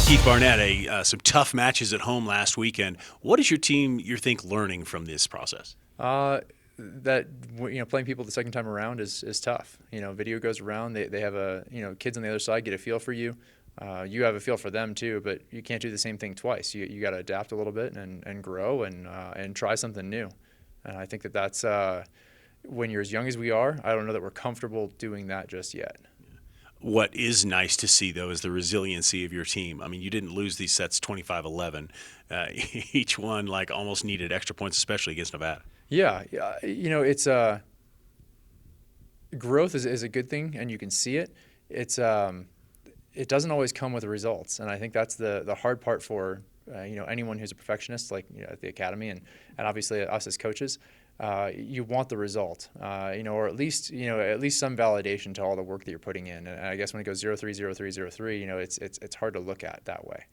Keith Barnett, some tough matches at home last weekend. What is your team, you think, learning from this process? That playing people the second time around is tough. Video goes around. They have kids on the other side get a feel for you. You have a feel for them too, but you can't do the same thing twice. You got to adapt a little bit and grow and try something new. And I think that's when you're as young as we are. I don't know that we're comfortable doing that just yet. What is nice to see, though, is the resiliency of your team. I mean, you didn't lose these sets 25-11. Each one almost needed extra points, especially against Nevada. Yeah. It's growth is a good thing, and you can see it. It doesn't always come with results, and I think that's the hard part for anyone who's a perfectionist, at the academy, and obviously us as coaches. You want the result, or at least some validation to all the work that you're putting in. And I guess when it goes 0-3, 0-3, 0-3, it's hard to look at that way.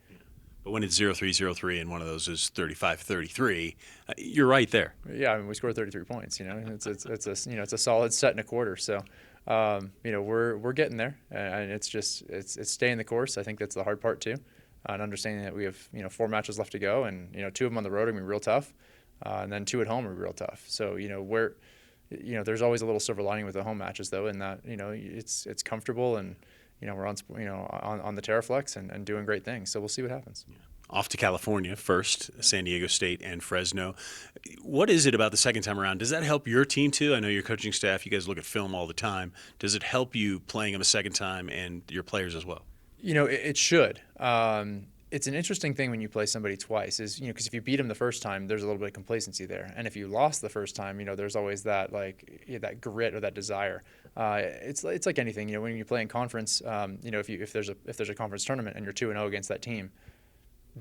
But when it's 0-3, 0-3, and one of those is 35-33, you're right there. Yeah, I mean, we scored 33 points. It's a solid set and a quarter. So, we're getting there, and it's staying the course. I think that's the hard part too, and understanding that we have 4 matches left to go, and 2 of them on the road are gonna be real tough. And then 2 at home are real tough. So there's always a little silver lining with the home matches, though, in that it's comfortable, and we're on the Terraflex and doing great things. So we'll see what happens. Yeah. Off to California first, San Diego State and Fresno. What is it about the second time around? Does that help your team too? I know your coaching staff, you guys look at film all the time. Does it help you playing them a second time and your players as well? It should. It's an interesting thing when you play somebody twice, because if you beat them the first time, there's a little bit of complacency there, and if you lost the first time, there's always that that grit or that desire. It's like anything, when you play in conference, if there's a conference tournament and you're 2-0 against that team,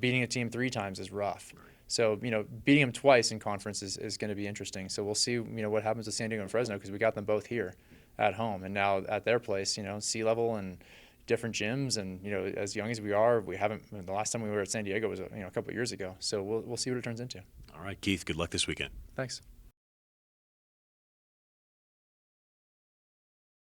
beating a team 3 times is rough. So beating them twice in conference is going to be interesting. So we'll see what happens with San Diego and Fresno, because we got them both here at home, and now at their place, sea level and different gyms, and as young as we are, we haven't. The last time we were at San Diego was a couple of years ago. So we'll see what it turns into. All right, Keith. Good luck this weekend. Thanks.